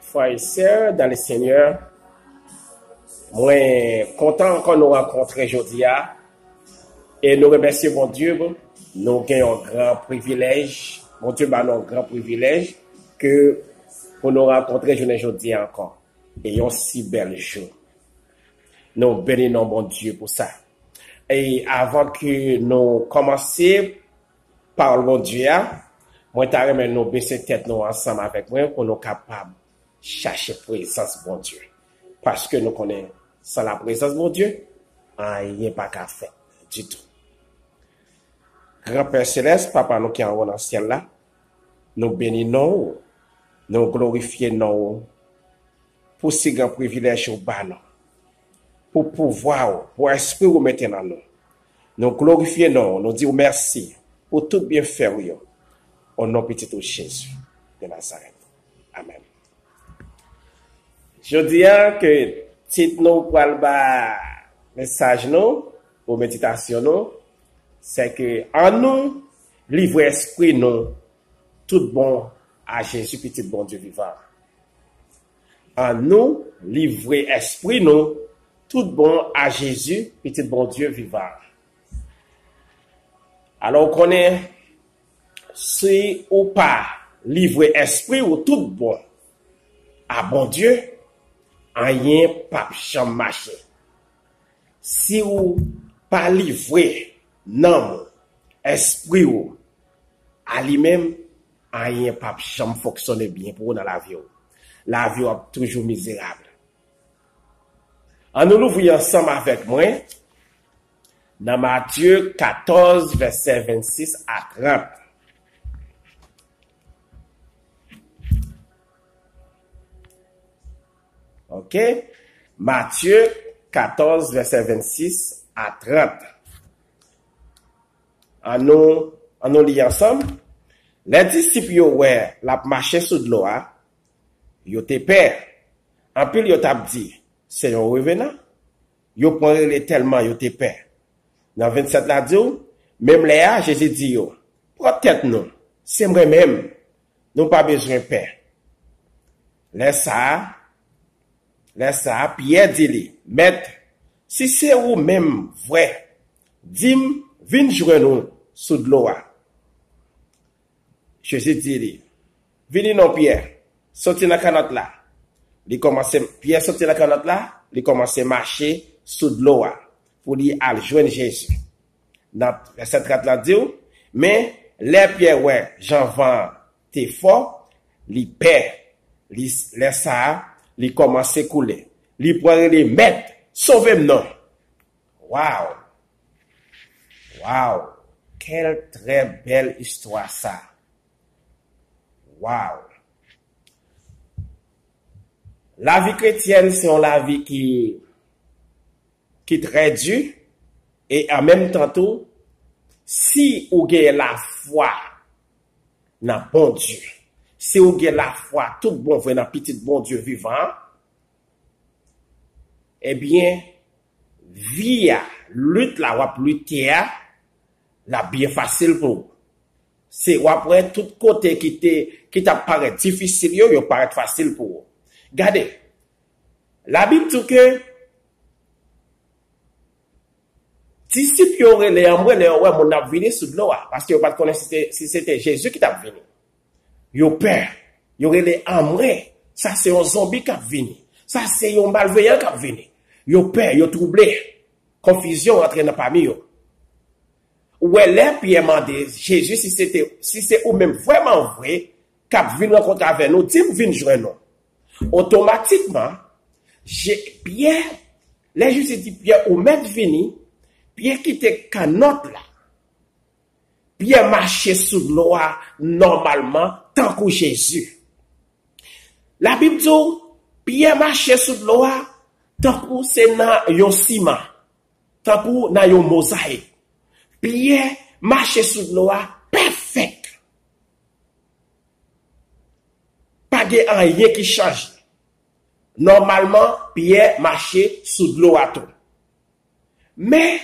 Frères et sœurs dans le Seigneur, moi content qu'on nous rencontre aujourd'hui et nous remercions mon Dieu, nous avons un grand privilège, mon Dieu m'a un grand privilège que pour nous rencontrer aujourd'hui encore et un si bel jour. Nous bénissons mon Dieu pour ça. Et avant que nous commencions par mon Dieu, moi t'aimerais nous baisser tête nous ensemble avec moi pour nous capables chercher présence de mon Dieu. Parce que nous connaissons sans la présence de mon Dieu, il n'y a pas qu'à faire du tout. Grand Père Céleste, Papa nous qui en haut dans le ciel là, nous bénissons, nous glorifions pour ce grand privilège au bas, pour pouvoir, pour esprit ou maintenant nous. Nous glorifions, nous disons merci pour tout bien faire au nom petit de Jésus de Nazareth. Amen. Je dis que titre nous pour le message nous, pour méditation nous, c'est que en nous, livre esprit nous, tout bon à Jésus petit bon Dieu vivant. En nous, livre esprit nous, tout bon à Jésus petit bon Dieu vivant. Alors qu'on est si ou pas livre esprit ou tout bon à bon Dieu, rien pas jamais marché. Si ou pas livré non esprit ou à lui-même, rien pas jamais fonctionner bien pour dans la vie. La vie est toujours misérable. En nous l'ouvrons ensemble avec moi dans Matthieu 14 verset 26 à 30. OK? Matthieu 14, verset 26 à 30. En nous lisons ensemble. Les disciples, ouais, la marché sous de l'eau, yo te peur. En plus, yo t'a dit, c'est un revenant. Yo prend tellement, yo te peur. Dans 27, la dit, même là, Jésus dit, yo, prends tête nous. C'est vrai même. Nous pas besoin de peur. Laisse ça, Pierre dit, maître, si c'est ou même vrai, dis-moi, viens jouer nous sous de l'eau. Jésus dit, viens non Pierre, sorti dans la canotte là. Pierre sorti dans la canotte là, il commence à marcher sous de l'eau pour lui aller joindre Jésus. Dans verset 30 là dit, mais les Pierre ouais, Jean vend t'es fort, li perd, li laisse ça, li commence à couler. Li prend les mettre, sauvez-moi. Wow. Wow. Quelle très belle histoire ça. Wow. La vie chrétienne, c'est une la vie qui est très dure et en même temps tout, si vous avez la foi dans bon Dieu, si vous avez la foi tout bon vrai dans petit bon Dieu vivant, eh bien, via lutte la wap lutte la bien facile pour vous. C'est après tout côté qui t'a paraît difficile, yo paraît facile pour vous. Regardez, la Bible dit que disciples auraient les amoués, les ouais mon a venu sous l'eau parce que yo pas connaître si c'était Jésus qui t'a venu. Yo peur, yo les amoués, ça c'est un zombie qui a venu. Ça c'est un malveillant qui a venu. Yo peur, yo troublé, confusion entre dans parmi yo. Ouais, là, Pierre m'a dit, Jésus, si c'est ou même vraiment vrai, qu'a venu rencontrer avec nous, dis-moi, viens jouer nous. Automatiquement, Pierre, là, je dit, Pierre, ou même venu, Pierre qui était canotte là. Pierre marchait sous l'eau, normalement, tant que Jésus. La Bible dit, Pierre marchait sous l'eau, tant que c'est dans yon ciment, tant que dans yon mosaïque. Pierre marche sous l'eau parfait. Pas de rien qui change. Normalement, Pierre marche sous l'eau à tout. Mais,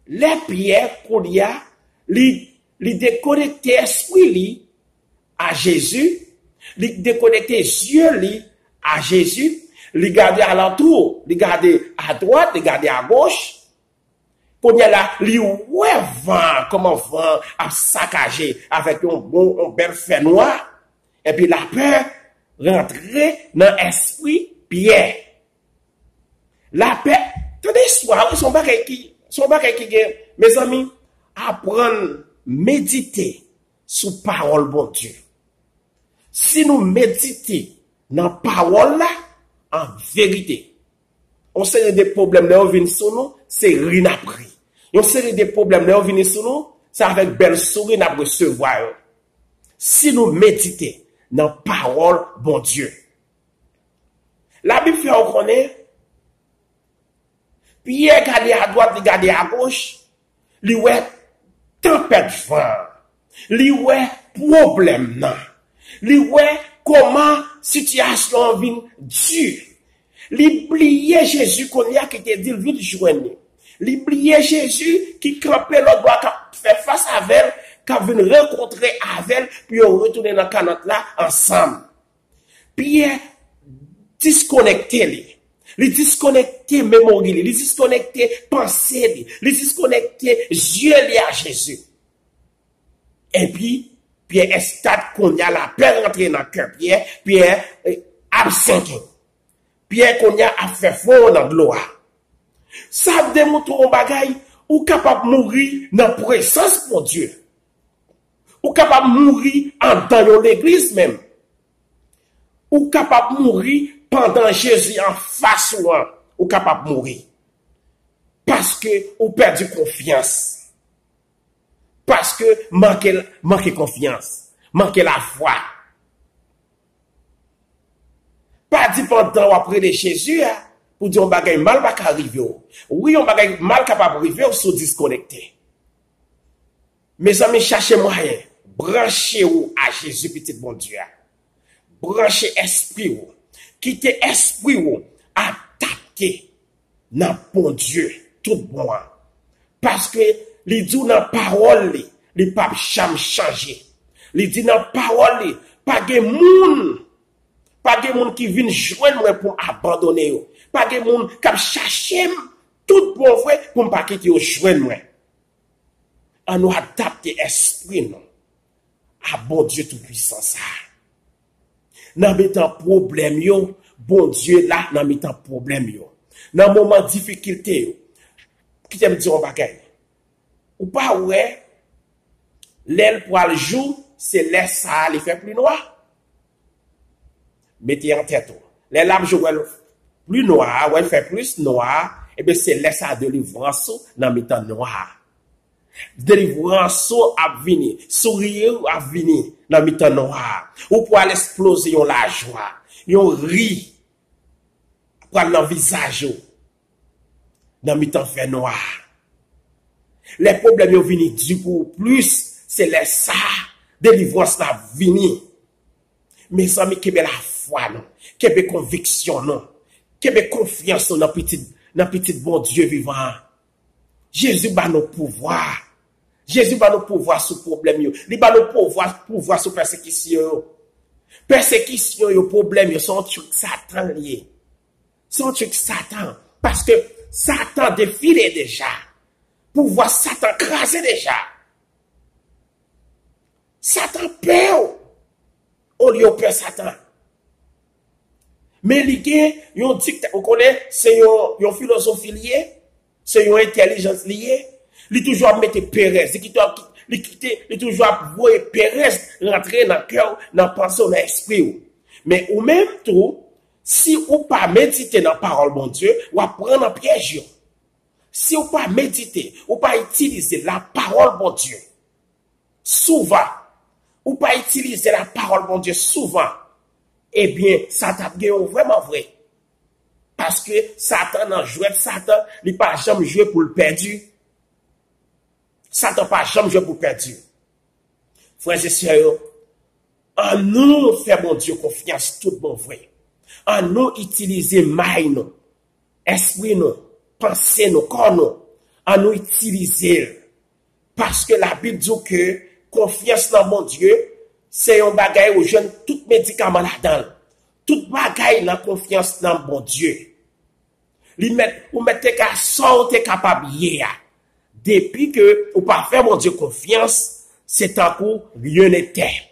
les Pierre qu'on y a, li déconnecté esprit li à Jésus Li déconnecter yeux li à Jésus, li garder à l'entour, li garder à droite, li garder à gauche. Qu'on y a là, li ouais vent, comment vent a saccagé avec un bel fait noir. Et puis la peur rentrer dans l'esprit Pierre. La paix, tenez soir, son bagay qui, mes amis, apprendre, méditer sous parole bon Dieu. Si nous méditons dans parole là, en vérité, on sait des problèmes là, viennent sur nous, c'est rien appris. On sait des problèmes là, viennent sur nous, c'est avec belle souris n'a recevoir. Si nous méditons dans parole bon Dieu. La Bible fait on connaît Pierre garder à droite, il garder à gauche, li ouais tempête vent, li ouais problème nan, li ouais comment situation vient dure. Li oublier Jésus qu'on y a qui te dit vite joindre. Li oublier Jésus qui campait l'autre doigt faire face avec elle, qui vient rencontrer avec elle, puis on retourner dans canot là ensemble. Pierre disconnecté li. Les disconnecter mémoire, les disconnecter pensée, les disconnecter yeux liés à Jésus. Et puis, Pierre est qu'on y a la paix rentrée dans le cœur. Pierre absent. Pierre qu'on y a fait fort dans gloire. Ça démontre un bagay ou capable de mourir dans la présence de Dieu. Ou capable de mourir dans l'église même. Ou capable de mourir pendant Jésus en face ou capable de mourir. Parce que ou perdu confiance. Parce que manque confiance. Manque la foi. Pas dit pendant ou après de Jésus, pour dire un bagay mal va arriver. Oui, un bagay mal capable arriver ou se disconnecter. Mes amis, cherchez moyen. Branchez-vous à Jésus, petit bon Dieu. Branchez esprit ou. Quittez esprit ou attaquer dans bon Dieu tout bon. Parce que les dit dans parole les pas jamais changer. Les dit dans parole pas de monde qui vient joindre moi pour abandonner yo. Pas de monde qui chercher tout bon vrai pour pas quitter yo joindre moi. On nous adapter esprit non à bon Dieu tout puissant ça. Dans mettant problème yo, bon Dieu là dans mettant problème yo. Dans moment difficulté yo, qui t'aime dire on bagay. Ou pas ouais, l'aile pour le jour, c'est l'aile ça les fait plus noir. Mettez en tête. L'aile là jour plus noir, ouais fait plus noir, et bien c'est l'aile ça de délivrance dans mettant noir. Délivrance a venir, sourire a venir dans le temps noir. Ou pour l'exploser la joie, yon ri pour le visage dans le temps fait noir. Les problèmes yon venir du coup plus, c'est les ça, délivrance a venir. Mes amis, qui la foi non, qui conviction non, qui confiance dans petit bon Dieu vivant. Jésus va nous pouvoir. Jésus va nous pouvoir sur problème yo. Il va nous pouvoir sur persécution. Persécution yo problème yo sont truc Satan lié. Son truc Satan parce que Satan défilé déjà. Pouvoir Satan craser déjà. Satan peur. On lui peur Satan. Mais li gen yon dictat, on connaît c'est yon philosophie lié. C'est une intelligence liée. Il toujours mettre Pérez. Il toujours voir Pérez rentrer dans le cœur, dans la pensée, dans l'esprit. Mais ou même tout, si ou pas méditer dans la parole de Dieu, ou prendre un piège. Si ou pas méditer, ou pas utiliser la parole de Dieu, souvent, ou pas utiliser la parole de Dieu souvent, eh bien, ça t'a vraiment vrai. Parce que Satan a joué de Satan, il n'a pas jamais joué pour le perdu. Satan n'a pas jamais joué pour le perdu. Frères et sœurs, en nous faire mon Dieu confiance, tout bon vrai. En nous utiliser maille, nous, esprit, nous, pensée, nous, corps, nous. En nous utiliser. Parce que la Bible dit que confiance dans mon Dieu, c'est un bagay où jeune tout médicament là-dedans. Tout bagay dans confiance dans bon Dieu. Ou mettez qu'à sortir capable hier. Depuis que ou pas faire mon Dieu confiance, c'est un coup rien n'était.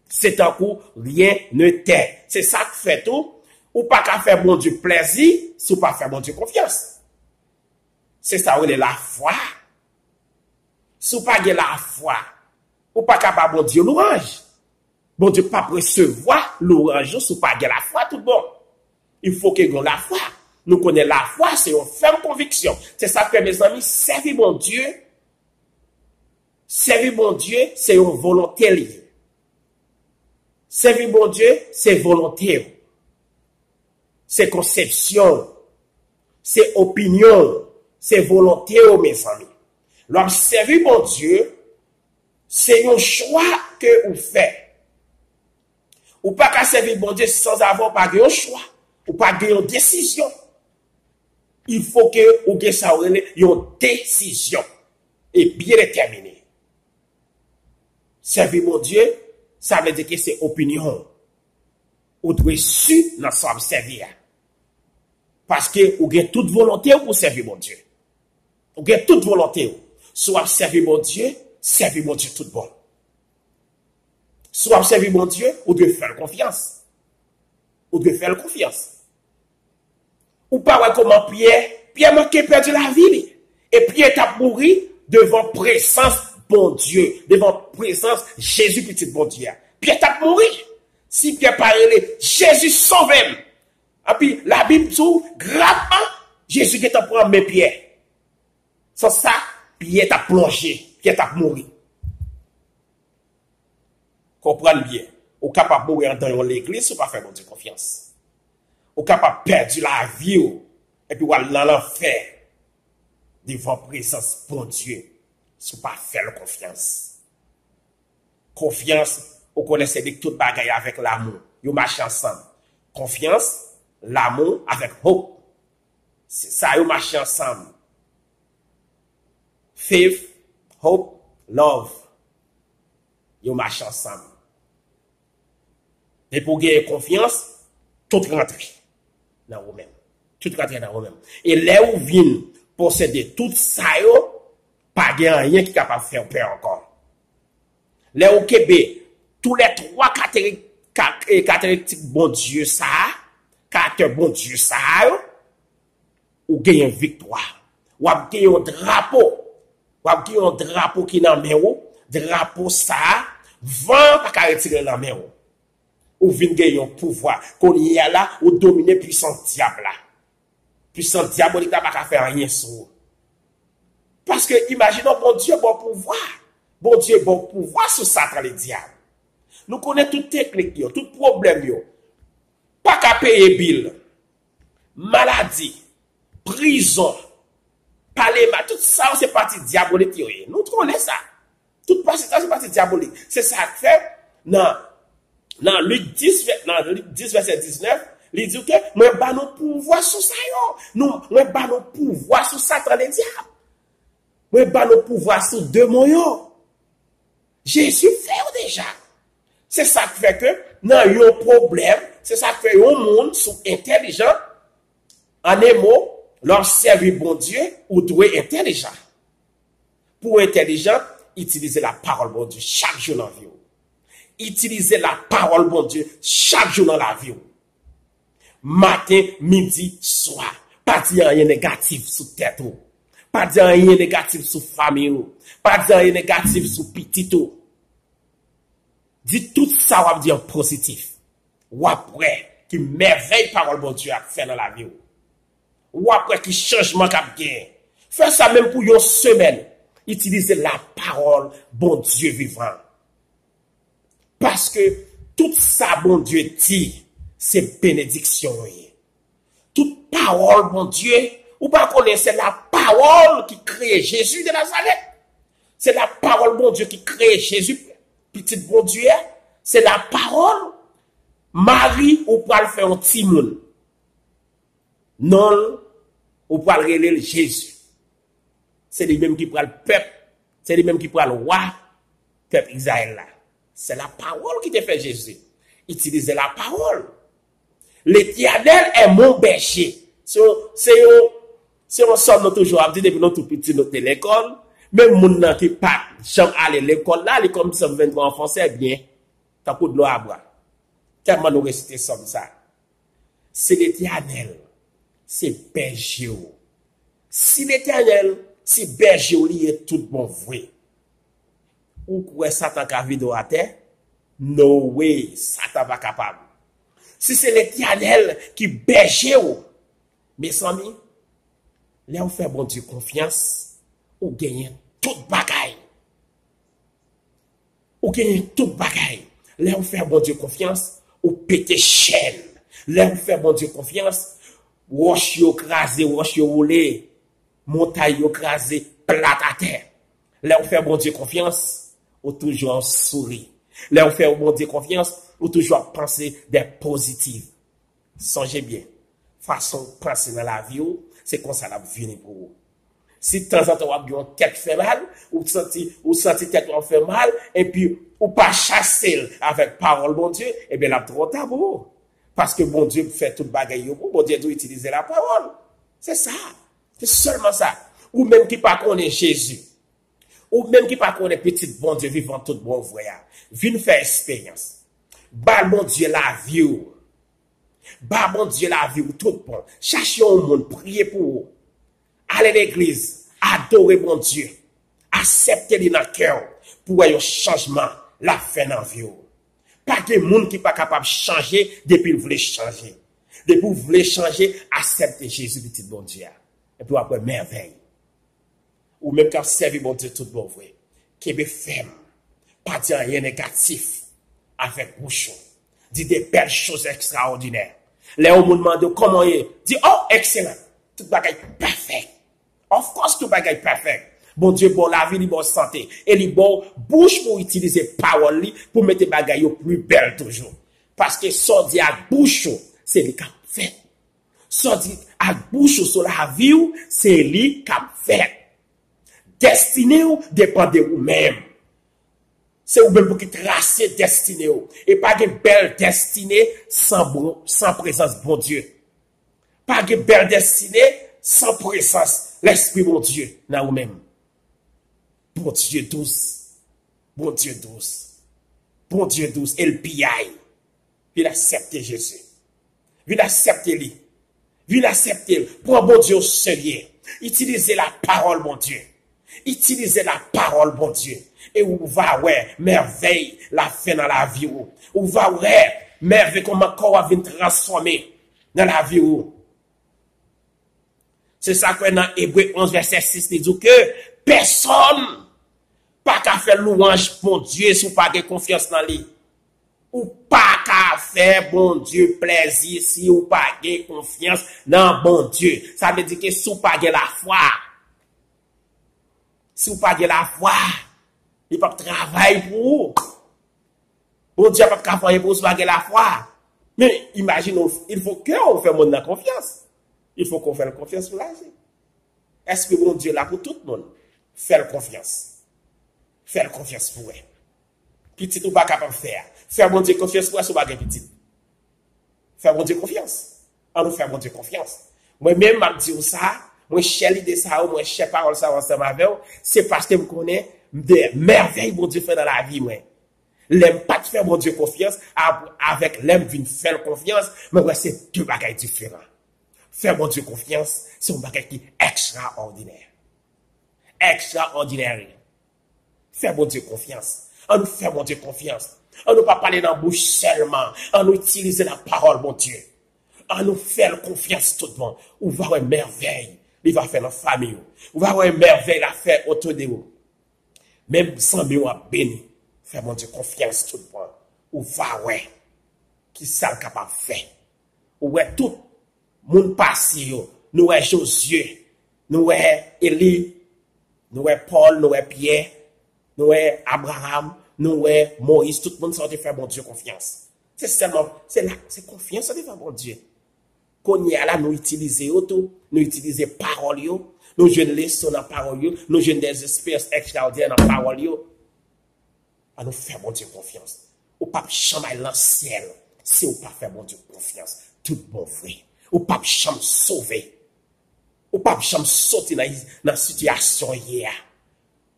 C'est un coup rien n'était. C'est ça que fait tout. Ou pas qu'à faire mon Dieu plaisir, si ou pas faire mon Dieu confiance. C'est ça où est la foi. Si ou pas la foi, ou pas capable bon Dieu louange. Bon Dieu pas recevoir l'orange si ou pas la foi tout bon. Il faut que nous la foi. Nous connaissons la foi, c'est une ferme conviction. C'est ça que mes amis, servir mon Dieu. Servir mon Dieu, c'est une volonté liée. Servir mon Dieu, c'est volonté. C'est conception. C'est opinion. C'est volonté, mes amis. Lorsque servir mon Dieu, c'est un choix que vous faites. Ou pas qu'à servir mon Dieu sans avoir pas de choix. Ou pas de décision. Il faut que vous ayez ça une décision. Et bien déterminée. Servir mon Dieu, ça veut dire que c'est opinion. Vous devez su dans son servir. Parce que vous avez toute volonté pour servir mon Dieu. Vous avez toute volonté. Soit servir mon Dieu tout bon. Soit servir mon Dieu, vous devez faire confiance. Vous devez faire confiance. Ou pas voir comment Pierre manquait perdu la vie. Et Pierre t'a mouru devant présence bon Dieu, devant présence Jésus petit bon Dieu. Pierre t'a mouru. Si Pierre parlait, Jésus sauve-moi. Et puis la Bible dit, gravement, Jésus qui t'a pris mes pieds. Sans ça, Pierre t'a plongé, Pierre t'a mouru. Comprenez bien. Ou capable de mourir dans l'église, ou pas faire mon Dieu confiance. Ou capable de perdre la vie, et puis ou aller dans l'enfer, devant présence bon Dieu, si ou pas faire confiance. Confiance, vous connaissez que tout bagaille avec l'amour. Vous marchez ensemble. Confiance, l'amour avec hope. C'est ça, vous marchez ensemble. Faith, hope, love. Vous marchez ensemble. Et pour gagner confiance, tout rentre dans vous-même. Tout rentre dans vous-même. Et là où vient posséder tout ça, pas de rien qui est capable de faire peur encore. Là où Québec, tous les trois caractéristiques bon Dieu ça, caractère bon Dieu ça, ou gagne une victoire. Ou gagne un drapeau. Ou gagne un drapeau qui est dans la main, drapeau ça, vent pas retirer dans la main. Ou vient gagner un pouvoir. Qu'on y a là, ou dominer puissant diable là. Puissant diabolique n'a pas faire rien sur. Parce que, imaginons, bon Dieu, bon pouvoir. Bon Dieu, bon pouvoir sur Satan le diable. Nous connaissons toute technique, tout problème. Pas qu'à payer bill. Maladie. Prison. Parler, tout ça, c'est parti diabolique. Nous connaissons ça. Tout ça, c'est parti diabolique. C'est ça que fait, dans Luc 10, verset 19, il dit que moi ba nos pouvoir sur ça yo. Moi ba nos pouvoir sur Satan le diable. Moi ba nos pouvoir sur démon yo. Jésus fait déjà. C'est ça qui fait que dans un problème, c'est ça qui fait un monde sont intelligent. En un mot, leur servir bon Dieu ou doit être intelligent. Pour intelligent, utiliser la parole bon Dieu chaque jour dans la vie. Utilisez la parole, bon Dieu, chaque jour dans la vie. Matin, midi, soir. Pas dire rien négatif sur tête. Pas dire rien négatif sur famille. Pas dire rien négatif sur petit. Dis tout ça, on va dire positif. Ou après, qui merveille parole, bon Dieu, a fait dans la vie. Ou après, qui changement qu'a gagné. Fais ça même pour une semaine. Utilisez la parole, bon Dieu vivant. Parce que tout ça, bon Dieu dit, c'est bénédiction. Toute parole, bon Dieu, ou pas connaître, c'est la parole qui crée Jésus de Nazareth. C'est la parole, bon Dieu, qui crée Jésus, petit bon Dieu. C'est la parole. Marie, ou pas le faire un petit monde. Non, ou pas le Jésus. C'est lui-même qui prend le peuple. C'est lui-même qui prend le roi. peuple Israël là. C'est la parole qui te fait Jésus. Utilisez la parole. L'Éternel est mon berger. C'est on sort nous toujours à dire depuis nous tout petit nous l'école. Même moun qui pas jamais aller l'école là, les comme 123 en français bien. T'as coup de l'eau à boire. Tellement nous réciter comme ça. C'est l'Éternel. C'est berger. Si l'Éternel, si berger il est tout bon vrai. Ou quoi Satan qui a vidéo à terre? No way, Satan pas capable. Si c'est l'Éternel qui berger, mes amis, là on fait bon Dieu confiance, ou gagne toute bagaille. Ou gagne toute bagaille. Là on fait bon Dieu confiance, ou péter chaîne. Là on fait bon Dieu confiance, roche yo crasé, roche yo roulé, montagne yo crasé, plat à terre. Là on fait bon Dieu confiance, ou toujours sourire. Là on fait bon Dieu confiance, ou toujours penser des positives. Songez bien, façon de penser dans la vie, c'est comme ça la vie pour vous. Si de temps en temps vous avez une tête fait mal, ou senti tête vous fait mal, et puis ou pas chasser avec parole bon Dieu, et bien là trop tard pour vous. Parce que bon Dieu fait toute bagaille pour bon Dieu doit utiliser la parole. C'est ça. C'est seulement ça. Ou même qui pas connaît Jésus. Ou même qui pas connaît petit bon Dieu vivant tout bon vrai. Viens faire expérience. Bah bon Dieu la vie. Bah bon Dieu la vie tout bon. Cherchez au monde, priez pour vous. Allez à l'église, adorez bon Dieu. Acceptez-le dans le cœur pour un changement, la fin dans la vie. Pas de monde qui pas capable de changer depuis vous voulez changer. Depuis vous voulez changer, acceptez Jésus petit bon Dieu. Et puis après merveille. Ou même quand servir bon Dieu tout bon vrai. Qui est ferme. Pas dire rien négatif avec bouchon. Dit des belles choses extraordinaires. Là on me demande comment il est. Dit oh excellent. Tout bagaille parfait. Of course tout bagaille parfait. Bon Dieu, bon la vie, li bon santé. Et li bon bouche pour utiliser parole li, pour mettre bagaille plus belle toujours. Parce que ça dit à bouche, c'est lui qui a fait. Ça dit à bouche sur la vie, c'est lui qui a fait. Destiné dépend de vous-même. C'est vous-même pour qui tracer destiné. Et pas de belle destinée sans présence bon Dieu. Pas de belle destinée sans présence l'Esprit bon Dieu dans vous-même. Bon Dieu douce. Bon Dieu douce. Bon Dieu douce. Et le piaille. Viens accepter Jésus. Viens accepter lui. Viens accepter. Pour bon Dieu au sérieux. Utilisez la parole, bon Dieu. Utilisez la parole, bon Dieu. Et vous va ouais, merveille la fin dans la vie. Vous va ouais, merveille comment corps va transformer dans la vie. C'est ça que dans Hébreux 11, verset 6, il dit que personne pas qu'à faire louange bon Dieu si vous pas de confiance dans lui. Ou pas qu'à faire bon Dieu plaisir si vous pas de confiance dans bon Dieu. Ça veut dire que si vous pas de la foi, si vous pas de la foi, il pas travailler pour vous. Bon Dieu pas travailler pour vous si vous pas de la foi. Mais imaginez, il faut que on fait monde dans confiance. Il faut qu'on fasse confiance pour la vie. Est-ce que bon Dieu là pour tout le monde? Faire confiance. Faire confiance pour elle. Petit ou pas capable de faire. Faire bon Dieu confiance pour elle, c'est pas petit. Faire bon Dieu confiance. On nous faire bon Dieu confiance. Moi-même, je dis ça, moi, cher l'idée ça, moi, cher parole ça ensemble avec vous, c'est parce que vous connaissez des merveilles bon Dieu fait dans la vie, moi. L'aime pas de faire bon Dieu confiance, avec l'aime d'une faire confiance, mais ouais, c'est deux bagages différents. Faire bon Dieu confiance, c'est un bagage qui est extraordinaire. Extraordinaire. Faire bon Dieu confiance. On nous fait bon Dieu confiance. On ne pas parler dans la bouche seulement. On nous utiliser la parole, bon Dieu. On nous faire confiance tout le monde. On va avoir une merveille. Il va faire dans la famille. On va avoir une merveille à faire autour de vous. Même sans nous béni. Faire bon Dieu confiance tout le monde. On va avoir qui ça capable de faire. On va tout moun passé yo, nous est Josué, nous est Élie, nous est Paul, nous est Pierre, nous est Abraham, nous est Moïse, tout le monde sorti faire bon Dieu confiance. C'est seulement, c'est là, c'est confiance de faire bon Dieu. Qu'on y a là, nous utiliser auto, nous utiliser parole yo, nous jeunes leçons dans parole yo, nous jeunes des espèces extraordinaires dans parole yo. à nous faire bon Dieu confiance. Ou pas jamais l'ancien, si ou pas faire bon Dieu confiance, tout bon vrai. Ou pas jamais sauver. Ou pas jamais sortir dans la situation hier.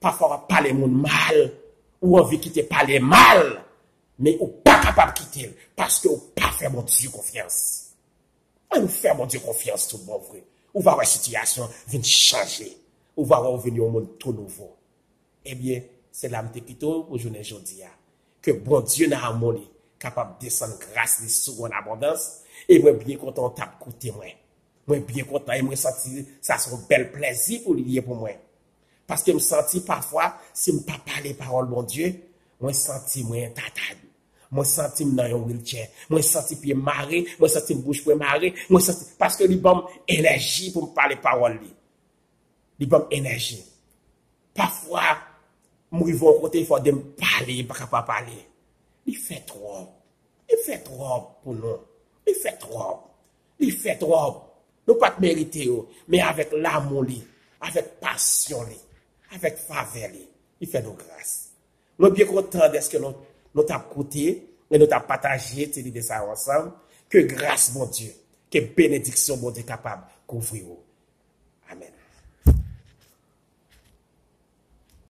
Parfois, parler mon mal, ou envie quitter parler mal, mais ou pas capable de quitter, parce que ou pas faire mon Dieu confiance. On nous faire mon Dieu confiance, tout bon vrai. Ou va voir la situation vient changer. Ou va revenir au monde tout nouveau. Eh bien, c'est l'âme de Kito pour journée aujourd'hui. Que bon Dieu n'a harmonie, capable de descendre grâce de sous en abondance. Et moi, bien content, t'as écouté moi. Moi, bien content, et moi, senti, ça son bel plaisir pour lier pour moi. Parce que me senti parfois, si je ne pas parler parole, bon Dieu, moi, senti, moi, tatade. Moi, senti, dans un wheelchair. Moi, senti, pied marré. Moi, senti, bouche pour marré. Moi, senti, parce que, il bon énergie pour me parler parole, il bon énergie. Parfois, moi, ils vont côté, il faut de me parler, pas parler. Il fait trop. Il fait trop pour nous. Il fait trop. Il fait trop. Nous pas mériter, mais avec l'amour, avec passion, avec faveur, il fait nos grâces. Nous sommes bien contents de ce que nous avons écouté et nous avons partagé de ça ensemble. Que grâce, mon Dieu, que bénédiction, mon Dieu, capable de couvrir. Amen.